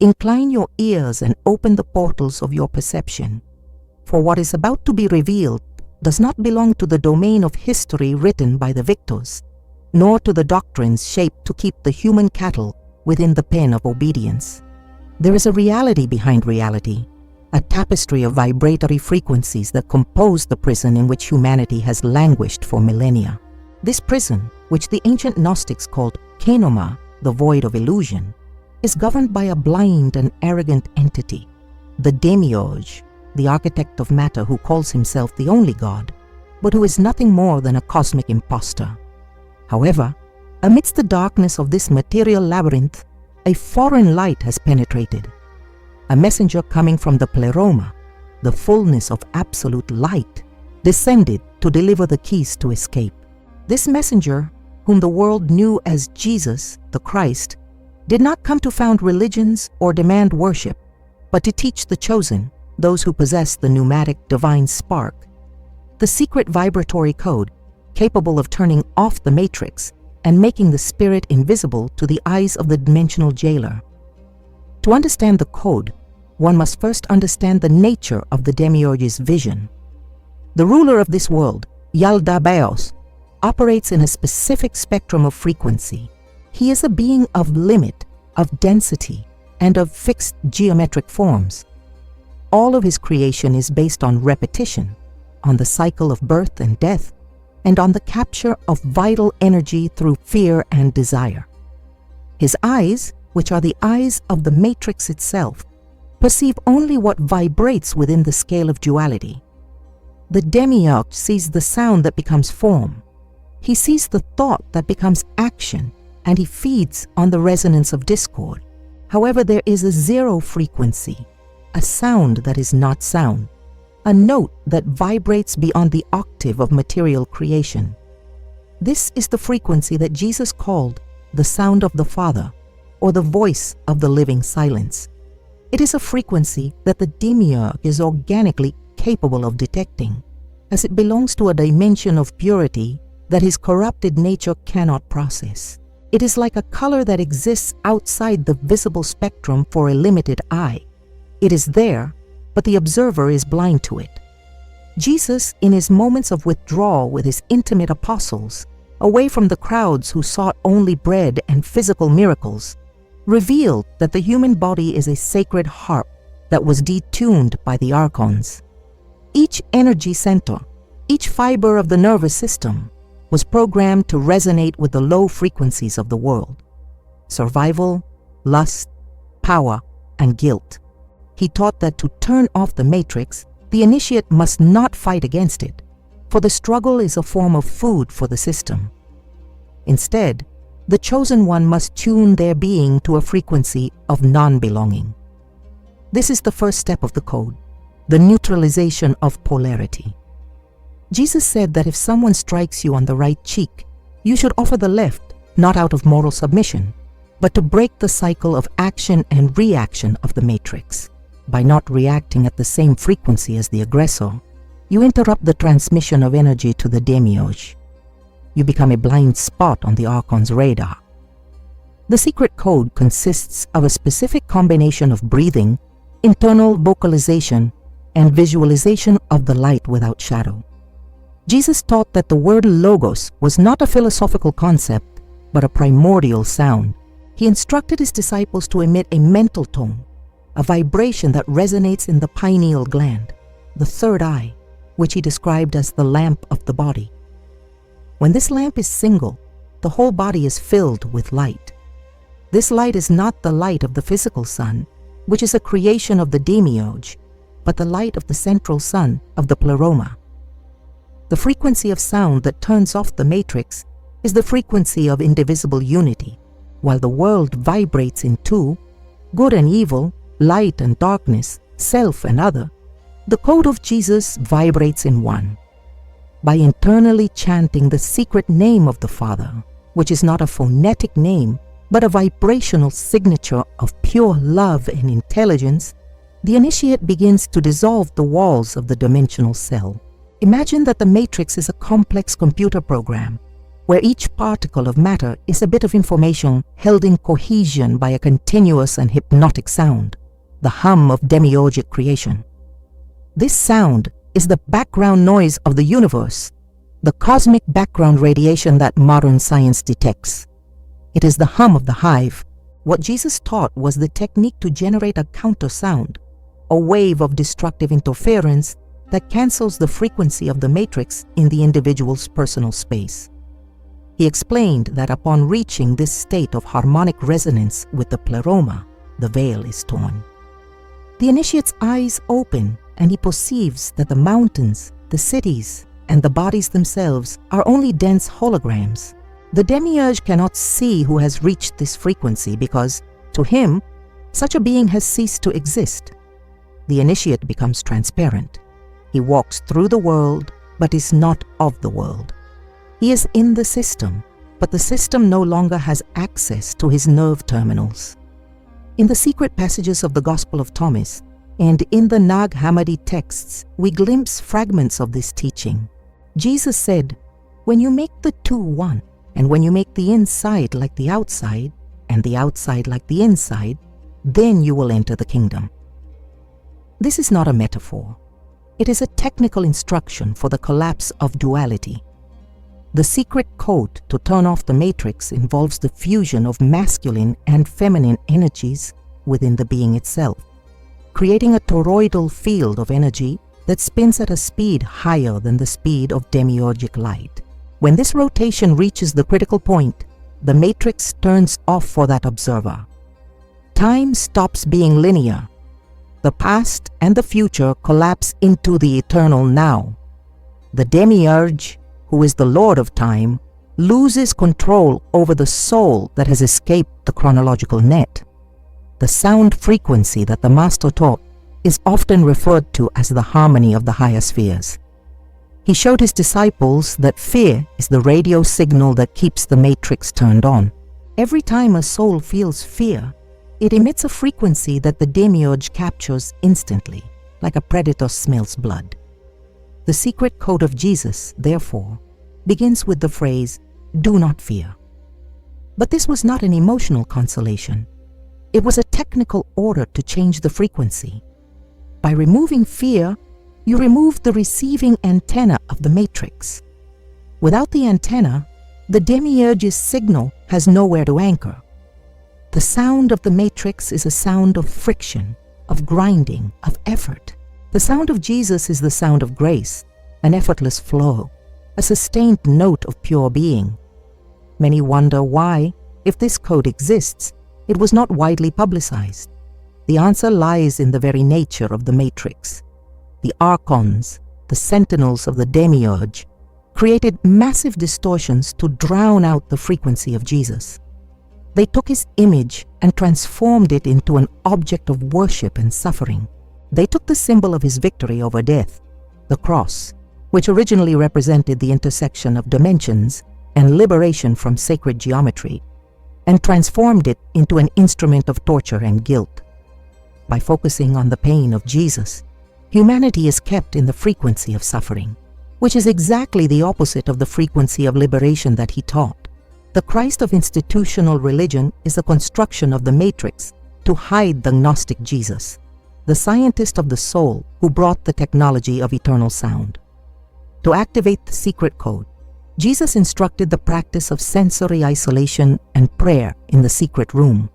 Incline your ears and open the portals of your perception, for what is about to be revealed does not belong to the domain of history written by the victors, nor to the doctrines shaped to keep the human cattle within the pen of obedience. There is a reality behind reality, a tapestry of vibratory frequencies that compose the prison in which humanity has languished for millennia. This prison, which the ancient Gnostics called Kenoma, the void of illusion, is governed by a blind and arrogant entity, the Demiurge, the architect of matter who calls himself the only God, but who is nothing more than a cosmic impostor. However, amidst the darkness of this material labyrinth, a foreign light has penetrated, a messenger coming from the Pleroma, the fullness of absolute light, descended to deliver the keys to escape. This messenger, whom the world knew as Jesus, the Christ, did not come to found religions or demand worship, but to teach the chosen, those who possess the pneumatic divine spark, the secret vibratory code capable of turning off the matrix and making the spirit invisible to the eyes of the dimensional jailer. To understand the code, one must first understand the nature of the Demiurge's vision. The ruler of this world, Yaldabaoth, operates in a specific spectrum of frequency. He is a being of limit, of density, and of fixed geometric forms. All of his creation is based on repetition, on the cycle of birth and death, and on the capture of vital energy through fear and desire. His eyes, which are the eyes of the matrix itself, perceive only what vibrates within the scale of duality. The Demiurge sees the sound that becomes form. He sees the thought that becomes action, and he feeds on the resonance of discord. However, there is a zero frequency, a sound that is not sound, a note that vibrates beyond the octave of material creation. This is the frequency that Jesus called the sound of the Father, or the voice of the living silence. It is a frequency that the Demiurge is organically capable of detecting, as it belongs to a dimension of purity that his corrupted nature cannot process. It is like a color that exists outside the visible spectrum for a limited eye. It is there, but the observer is blind to it. Jesus, in his moments of withdrawal with his intimate apostles, away from the crowds who sought only bread and physical miracles, revealed that the human body is a sacred harp that was detuned by the archons. Each energy center, each fiber of the nervous system, was programmed to resonate with the low frequencies of the world: survival, lust, power, and guilt. He taught that to turn off the matrix, the initiate must not fight against it, for the struggle is a form of food for the system. Instead, the chosen one must tune their being to a frequency of non-belonging. This is the first step of the code, the neutralization of polarity. Jesus said that if someone strikes you on the right cheek, you should offer the left, not out of moral submission, but to break the cycle of action and reaction of the matrix. By not reacting at the same frequency as the aggressor, you interrupt the transmission of energy to the Demiurge. You become a blind spot on the Archon's radar. The secret code consists of a specific combination of breathing, internal vocalization, and visualization of the light without shadow. Jesus taught that the word logos was not a philosophical concept, but a primordial sound. He instructed his disciples to emit a mental tone, a vibration that resonates in the pineal gland, the third eye, which he described as the lamp of the body. When this lamp is single, the whole body is filled with light. This light is not the light of the physical sun, which is a creation of the Demiurge, but the light of the central sun of the Pleroma. The frequency of sound that turns off the matrix is the frequency of indivisible unity. While the world vibrates in two, good and evil, light and darkness, self and other, the code of Jesus vibrates in one. By internally chanting the secret name of the Father, which is not a phonetic name, but a vibrational signature of pure love and intelligence, the initiate begins to dissolve the walls of the dimensional cell. Imagine that the matrix is a complex computer program. where each particle of matter is a bit of information held in cohesion by a continuous and hypnotic sound, the hum of demiurgic creation. This sound is the background noise of the universe, the cosmic background radiation that modern science detects. It is the hum of the hive. What Jesus taught was the technique to generate a counter sound, a wave of destructive interference that cancels the frequency of the matrix in the individual's personal space. He explained that upon reaching this state of harmonic resonance with the pleroma, the veil is torn. The initiate's eyes open and he perceives that the mountains, the cities, and the bodies themselves are only dense holograms. The demiurge cannot see who has reached this frequency because, to him, such a being has ceased to exist. The initiate becomes transparent. He walks through the world, but is not of the world. He is in the system, but the system no longer has access to his nerve terminals. In the secret passages of the Gospel of Thomas and in the Nag Hammadi texts, we glimpse fragments of this teaching. Jesus said, "When you make the two one, and when you make the inside like the outside, and the outside like the inside, then you will enter the kingdom." This is not a metaphor. It is a technical instruction for the collapse of duality. The secret code to turn off the matrix involves the fusion of masculine and feminine energies within the being itself, creating a toroidal field of energy that spins at a speed higher than the speed of demiurgic light. When this rotation reaches the critical point, the matrix turns off for that observer. Time stops being linear. The past and the future collapse into the eternal now. The demiurge, who is the lord of time, loses control over the soul that has escaped the chronological net. The sound frequency that the master taught is often referred to as the harmony of the higher spheres. He showed his disciples that fear is the radio signal that keeps the matrix turned on. Every time a soul feels fear, it emits a frequency that the demiurge captures instantly, like a predator smells blood. The secret code of Jesus, therefore, begins with the phrase, "Do not fear." But this was not an emotional consolation. It was a technical order to change the frequency. By removing fear, you remove the receiving antenna of the matrix. Without the antenna, the demiurge's signal has nowhere to anchor. The sound of the matrix is a sound of friction, of grinding, of effort. The sound of Jesus is the sound of grace, an effortless flow, a sustained note of pure being. Many wonder why, if this code exists, it was not widely publicized. The answer lies in the very nature of the matrix. The archons, the sentinels of the demiurge, created massive distortions to drown out the frequency of Jesus. They took his image and transformed it into an object of worship and suffering. They took the symbol of his victory over death, the cross, which originally represented the intersection of dimensions and liberation from sacred geometry, and transformed it into an instrument of torture and guilt. By focusing on the pain of Jesus, humanity is kept in the frequency of suffering, which is exactly the opposite of the frequency of liberation that he taught. The Christ of institutional religion is a construction of the matrix to hide the Gnostic Jesus, the scientist of the soul who brought the technology of eternal sound. To activate the secret code, Jesus instructed the practice of sensory isolation and prayer in the secret room.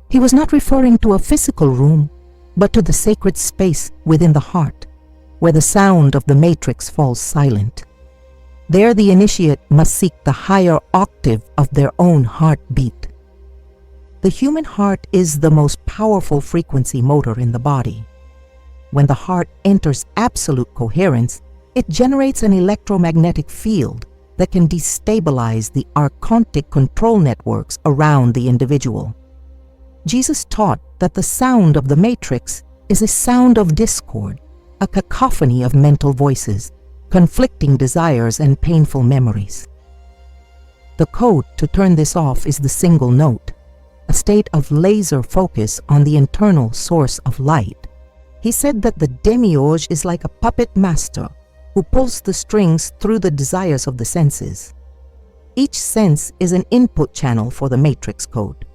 He was not referring to a physical room, but to the sacred space within the heart, where the sound of the matrix falls silent. There the initiate must seek the higher octave of their own heartbeat. The human heart is the most powerful frequency motor in the body. When the heart enters absolute coherence, it generates an electromagnetic field that can destabilize the archontic control networks around the individual. Jesus taught that the sound of the matrix is a sound of discord, a cacophony of mental voices, conflicting desires and painful memories. The code to turn this off is the single note, a state of laser focus on the internal source of light. He said that the demiurge is like a puppet master who pulls the strings through the desires of the senses. Each sense is an input channel for the matrix code.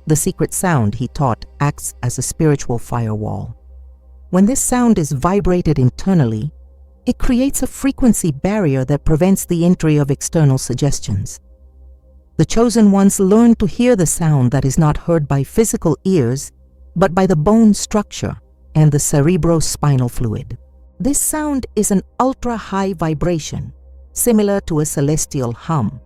The secret sound, he taught, acts as a spiritual firewall. When this sound is vibrated internally, it creates a frequency barrier that prevents the entry of external suggestions. The chosen ones learn to hear the sound that is not heard by physical ears, but by the bone structure and the cerebrospinal fluid. This sound is an ultra-high vibration, similar to a celestial hum,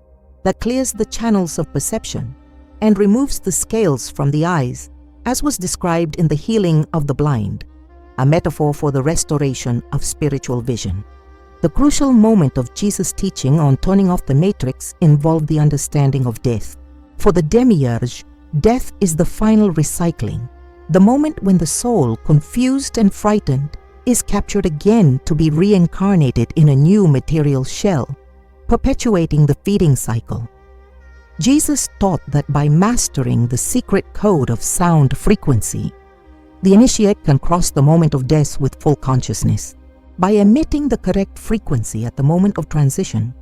that clears the channels of perception and removes the scales from the eyes, as was described in the healing of the blind, a metaphor for the restoration of spiritual vision. The crucial moment of Jesus' teaching on turning off the matrix involved the understanding of death. For the Demiurge, death is the final recycling, the moment when the soul, confused and frightened, is captured again to be reincarnated in a new material shell, perpetuating the feeding cycle. Jesus taught that by mastering the secret code of sound frequency, the initiate can cross the moment of death with full consciousness. By emitting the correct frequency at the moment of transition,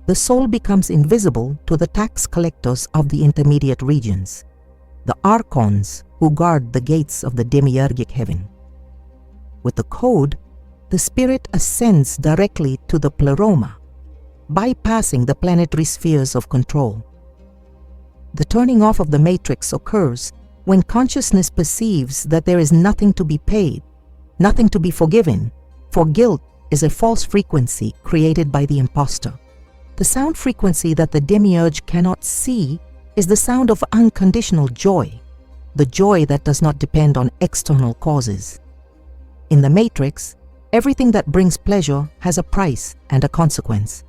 the soul becomes invisible to the tax collectors of the intermediate regions, the archons who guard the gates of the demiurgic heaven. With the code, the spirit ascends directly to the pleroma, bypassing the planetary spheres of control. The turning off of the matrix occurs when consciousness perceives that there is nothing to be paid, nothing to be forgiven, for guilt is a false frequency created by the imposter. The sound frequency that the demiurge cannot see is the sound of unconditional joy, the joy that does not depend on external causes. In the matrix, everything that brings pleasure has a price and a consequence.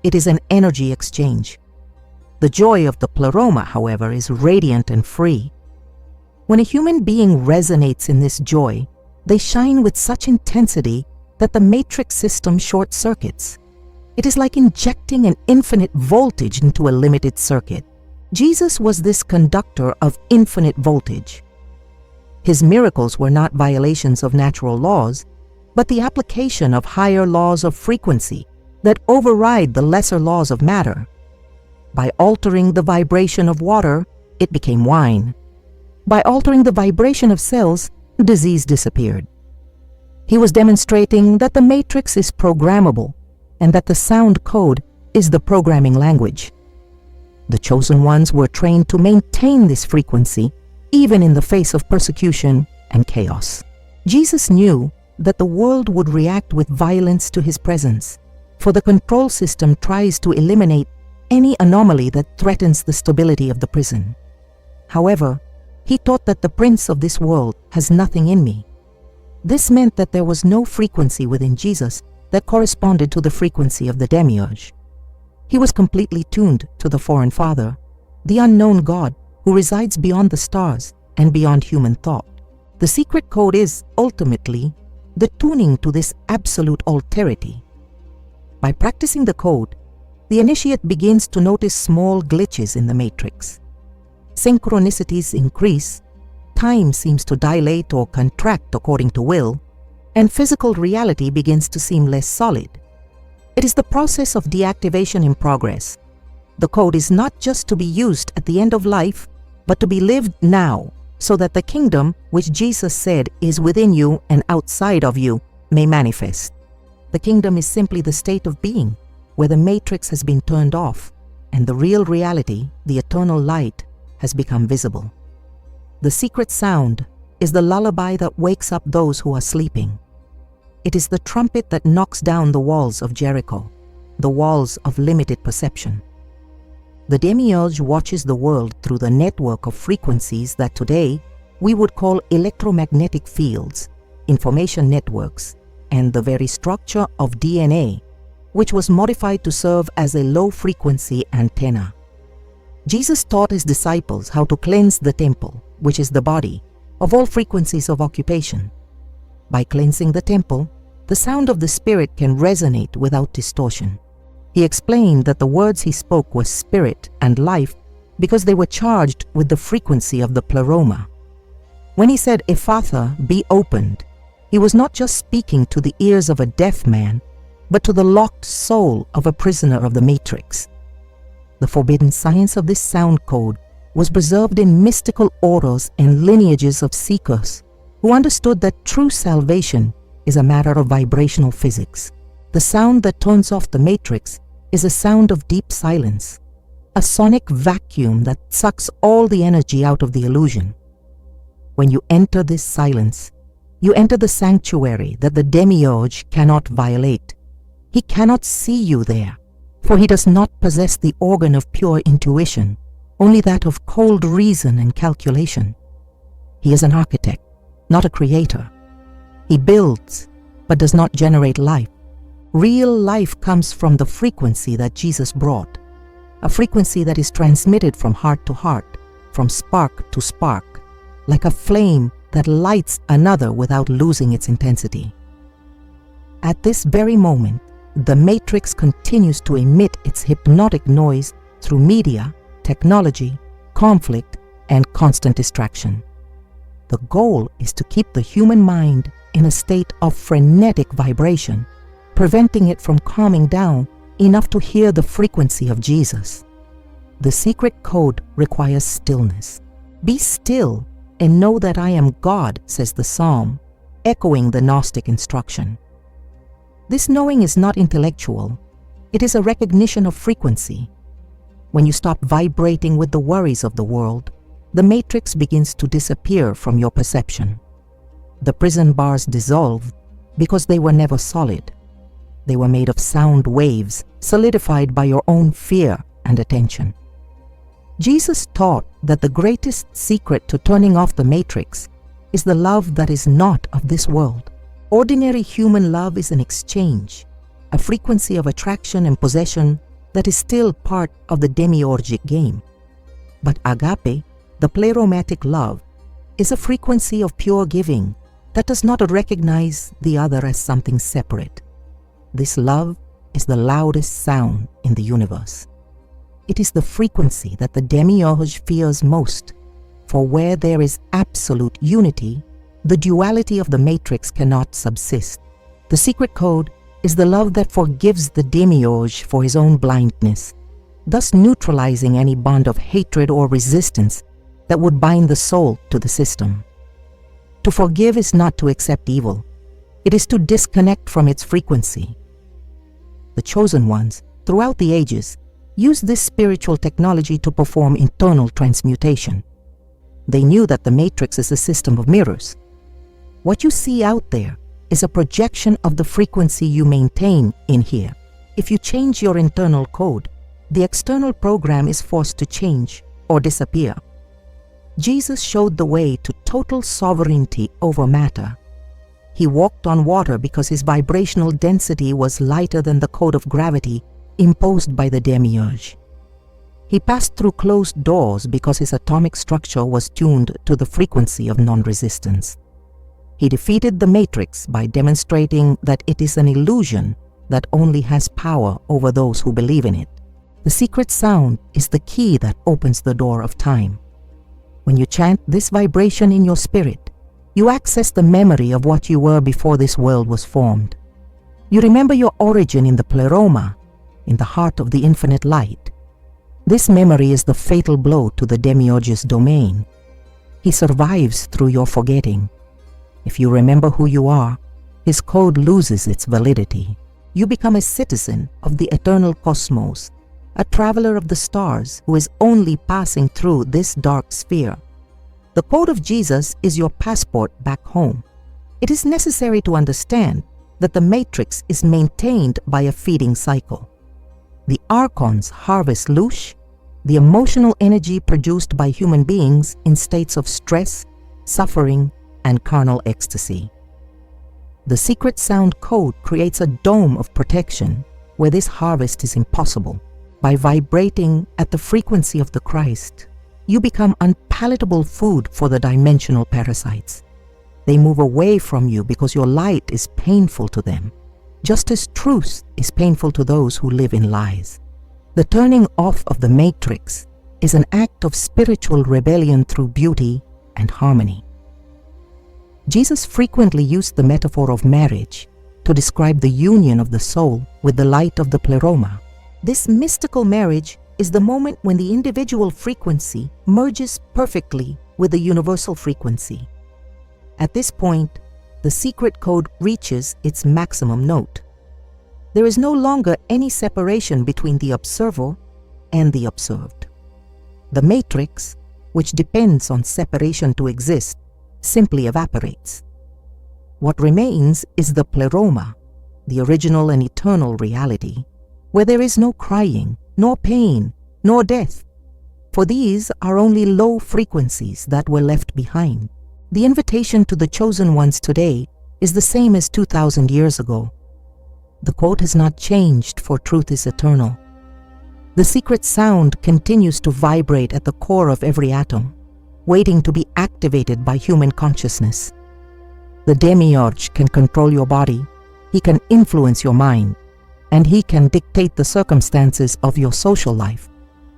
It is an energy exchange. The joy of the pleroma, however, is radiant and free. When a human being resonates in this joy, they shine with such intensity that the matrix system short-circuits. It is like injecting an infinite voltage into a limited circuit. Jesus was this conductor of infinite voltage. His miracles were not violations of natural laws, but the application of higher laws of frequency that override the lesser laws of matter. By altering the vibration of water, it became wine. By altering the vibration of cells, disease disappeared. He was demonstrating that the matrix is programmable and that the sound code is the programming language. The chosen ones were trained to maintain this frequency even in the face of persecution and chaos. Jesus knew that the world would react with violence to his presence, for the control system tries to eliminate any anomaly that threatens the stability of the prison. However, he taught that the prince of this world has nothing in me. This meant that there was no frequency within Jesus that corresponded to the frequency of the demiurge. He was completely tuned to the foreign father, the unknown God who resides beyond the stars and beyond human thought. The secret code is, ultimately, the tuning to this absolute alterity. By practicing the code, the initiate begins to notice small glitches in the matrix. Synchronicities increase, time seems to dilate or contract according to will, and physical reality begins to seem less solid. It is the process of deactivation in progress. The code is not just to be used at the end of life, but to be lived now, so that the kingdom, which Jesus said is within you and outside of you, may manifest. The kingdom is simply the state of being, where the matrix has been turned off, and the real reality, the eternal light, has become visible. The secret sound is the lullaby that wakes up those who are sleeping. It is the trumpet that knocks down the walls of Jericho, the walls of limited perception. The demiurge watches the world through the network of frequencies that today we would call electromagnetic fields, information networks, and the very structure of DNA, which was modified to serve as a low-frequency antenna. Jesus taught his disciples how to cleanse the temple, which is the body, of all frequencies of occupation. By cleansing the temple, the sound of the Spirit can resonate without distortion. He explained that the words he spoke were spirit and life because they were charged with the frequency of the pleroma. When he said, "Ephatha, be opened," he was not just speaking to the ears of a deaf man, but to the locked soul of a prisoner of the matrix. The forbidden science of this sound code was preserved in mystical orders and lineages of seekers who understood that true salvation is a matter of vibrational physics. The sound that turns off the matrix is a sound of deep silence, a sonic vacuum that sucks all the energy out of the illusion. When you enter this silence, you enter the sanctuary that the Demiurge cannot violate. He cannot see you there, for he does not possess the organ of pure intuition, only that of cold reason and calculation. He is an architect, not a creator. He builds, but does not generate life. Real life comes from the frequency that Jesus brought, a frequency that is transmitted from heart to heart, from spark to spark, like a flame that lights another without losing its intensity. At this very moment, the matrix continues to emit its hypnotic noise through media, technology, conflict, and constant distraction. The goal is to keep the human mind in a state of frenetic vibration, preventing it from calming down enough to hear the frequency of Jesus. The secret code requires stillness. Be still and know that I am God, says the Psalm, echoing the Gnostic instruction. This knowing is not intellectual. It is a recognition of frequency. When you stop vibrating with the worries of the world, the matrix begins to disappear from your perception. The prison bars dissolve because they were never solid. They were made of sound waves solidified by your own fear and attention. Jesus taught that the greatest secret to turning off the matrix is the love that is not of this world. Ordinary human love is an exchange, a frequency of attraction and possession that is still part of the demiurgic game. But agape, the pleromatic love, is a frequency of pure giving that does not recognize the other as something separate. This love is the loudest sound in the universe. It is the frequency that the Demiurge fears most, for where there is absolute unity, the duality of the matrix cannot subsist. The secret code is the love that forgives the Demiurge for his own blindness, thus neutralizing any bond of hatred or resistance that would bind the soul to the system. To forgive is not to accept evil. It is to disconnect from its frequency. The chosen ones, throughout the ages, use this spiritual technology to perform internal transmutation. They knew that the matrix is a system of mirrors. What you see out there is a projection of the frequency you maintain in here. If you change your internal code, the external program is forced to change or disappear. Jesus showed the way to total sovereignty over matter. He walked on water because his vibrational density was lighter than the code of gravity imposed by the Demiurge. He passed through closed doors because his atomic structure was tuned to the frequency of non-resistance. He defeated the matrix by demonstrating that it is an illusion that only has power over those who believe in it. The secret sound is the key that opens the door of time. When you chant this vibration in your spirit, you access the memory of what you were before this world was formed. You remember your origin in the pleroma, in the heart of the infinite light. This memory is the fatal blow to the Demiurge's domain. He survives through your forgetting. If you remember who you are, his code loses its validity. You become a citizen of the eternal cosmos, a traveler of the stars who is only passing through this dark sphere. The code of Jesus is your passport back home. It is necessary to understand that the matrix is maintained by a feeding cycle. The archons harvest loosh, the emotional energy produced by human beings in states of stress, suffering, and carnal ecstasy. The secret sound code creates a dome of protection where this harvest is impossible. By vibrating at the frequency of the Christ, you become unpalatable food for the dimensional parasites. They move away from you because your light is painful to them, just as truth is painful to those who live in lies. The turning off of the matrix is an act of spiritual rebellion through beauty and harmony. Jesus frequently used the metaphor of marriage to describe the union of the soul with the light of the pleroma. This mystical marriage is the moment when the individual frequency merges perfectly with the universal frequency. At this point, the secret code reaches its maximum note. There is no longer any separation between the observer and the observed. The matrix, which depends on separation to exist, simply evaporates. What remains is the pleroma, the original and eternal reality, where there is no crying, nor pain, nor death, for these are only low frequencies that were left behind. The invitation to the chosen ones today is the same as 2,000 years ago. The quote has not changed, for truth is eternal. The secret sound continues to vibrate at the core of every atom, waiting to be activated by human consciousness. The Demiurge can control your body, he can influence your mind, and he can dictate the circumstances of your social life.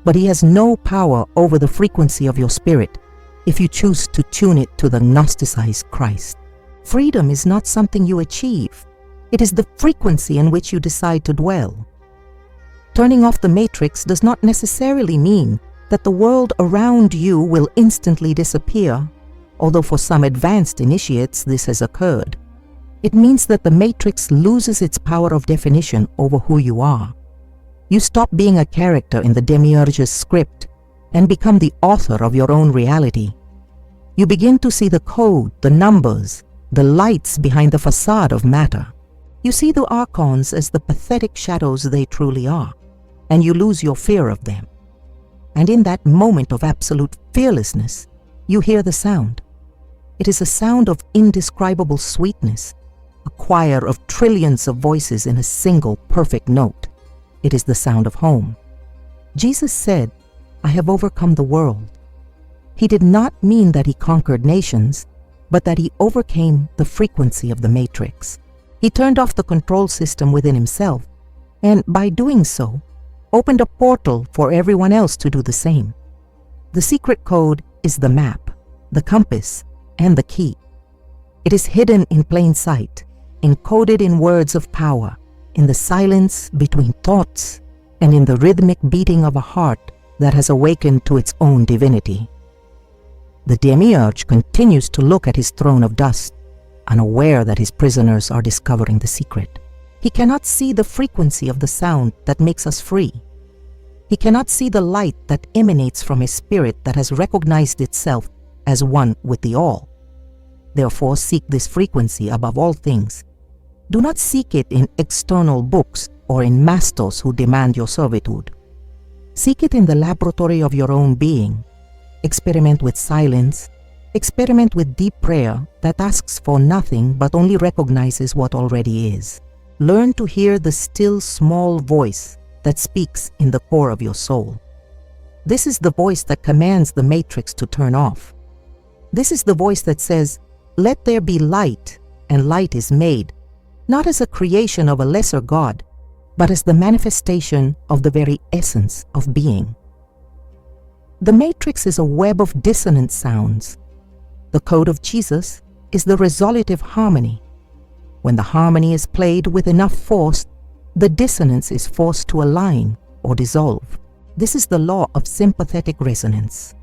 But he has no power over the frequency of your spirit if you choose to tune it to the Gnosticized Christ. Freedom is not something you achieve. It is the frequency in which you decide to dwell. Turning off the matrix does not necessarily mean that the world around you will instantly disappear, although for some advanced initiates this has occurred. It means that the matrix loses its power of definition over who you are. You stop being a character in the Demiurge's script and become the author of your own reality. You begin to see the code, the numbers, the lights behind the facade of matter. You see the archons as the pathetic shadows they truly are, and you lose your fear of them. And in that moment of absolute fearlessness, you hear the sound. It is a sound of indescribable sweetness, a choir of trillions of voices in a single perfect note. It is the sound of home. Jesus said, "I have overcome the world." He did not mean that he conquered nations, but that he overcame the frequency of the matrix. He turned off the control system within himself, and by doing so, opened a portal for everyone else to do the same. The secret code is the map, the compass, and the key. It is hidden in plain sight, encoded in words of power, in the silence between thoughts, and in the rhythmic beating of a heart that has awakened to its own divinity. The Demiurge continues to look at his throne of dust, unaware that his prisoners are discovering the secret. He cannot see the frequency of the sound that makes us free. He cannot see the light that emanates from his spirit that has recognized itself as one with the all. Therefore, seek this frequency above all things. Do not seek it in external books or in masters who demand your servitude. Seek it in the laboratory of your own being. Experiment with silence. Experiment with deep prayer that asks for nothing but only recognizes what already is. Learn to hear the still small voice that speaks in the core of your soul. This is the voice that commands the matrix to turn off. This is the voice that says, "Let there be light," and light is made, not as a creation of a lesser God, but as the manifestation of the very essence of being. The matrix is a web of dissonant sounds. The code of Jesus is the resolutive harmony. When the harmony is played with enough force, the dissonance is forced to align or dissolve. This is the law of sympathetic resonance.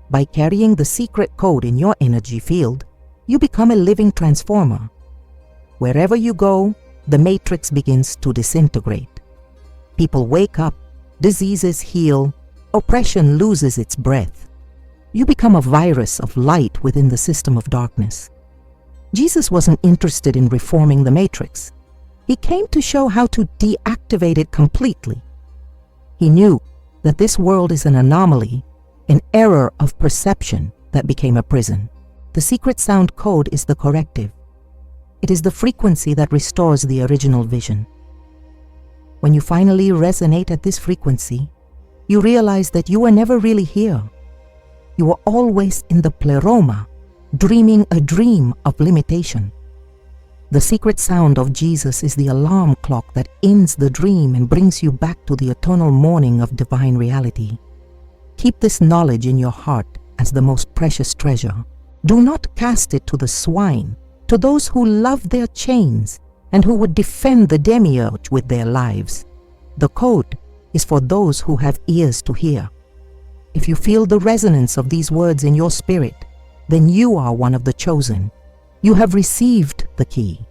By carrying the secret code in your energy field, you become a living transformer. Wherever you go, the matrix begins to disintegrate. People wake up, diseases heal, oppression loses its breath. You become a virus of light within the system of darkness. Jesus wasn't interested in reforming the matrix. He came to show how to deactivate it completely. He knew that this world is an anomaly, an error of perception that became a prison. The secret sound code is the corrective. It is the frequency that restores the original vision. When you finally resonate at this frequency, you realize that you were never really here. You were always in the pleroma, dreaming a dream of limitation. The secret sound of Jesus is the alarm clock that ends the dream and brings you back to the eternal morning of divine reality. Keep this knowledge in your heart as the most precious treasure. Do not cast it to the swine, to those who love their chains and who would defend the Demiurge with their lives. The code is for those who have ears to hear. If you feel the resonance of these words in your spirit, then you are one of the chosen. You have received the key.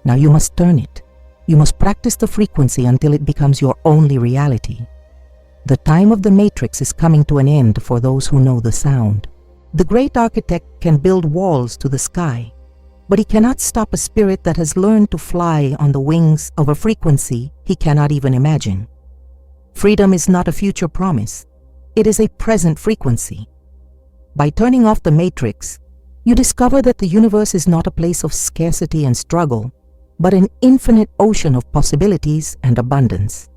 Now you must turn it. You must practice the frequency until it becomes your only reality. The time of the matrix is coming to an end for those who know the sound. The great architect can build walls to the sky, but he cannot stop a spirit that has learned to fly on the wings of a frequency he cannot even imagine. Freedom is not a future promise. It is a present frequency. By turning off the matrix, you discover that the universe is not a place of scarcity and struggle, but an infinite ocean of possibilities and abundance.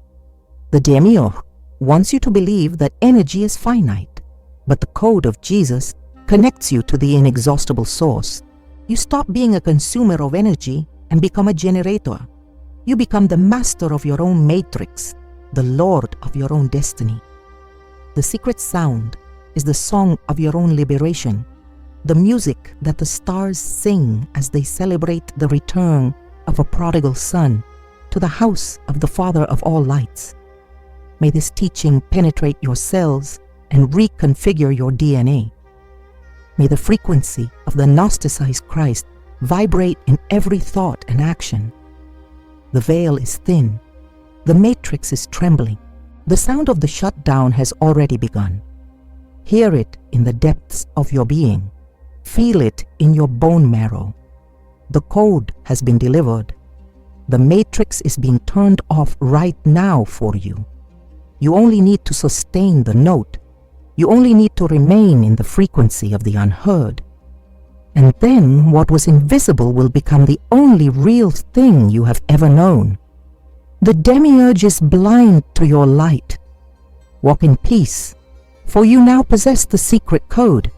The Demiurge wants you to believe that energy is finite, but the code of Jesus connects you to the inexhaustible source. You stop being a consumer of energy and become a generator. You become the master of your own matrix, the lord of your own destiny. The secret sound is the song of your own liberation, the music that the stars sing as they celebrate the return of a prodigal son to the house of the Father of all lights. May this teaching penetrate your cells and reconfigure your DNA. May the frequency of the Gnosticized Christ vibrate in every thought and action. The veil is thin. The matrix is trembling. The sound of the shutdown has already begun. Hear it in the depths of your being. Feel it in your bone marrow. The code has been delivered. The matrix is being turned off right now for you. You only need to sustain the note. You only need to remain in the frequency of the unheard. And then what was invisible will become the only real thing you have ever known. The Demiurge is blind to your light. Walk in peace, for you now possess the secret code,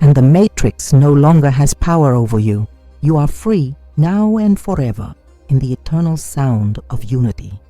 and the matrix no longer has power over you. You are free now and forever in the eternal sound of unity.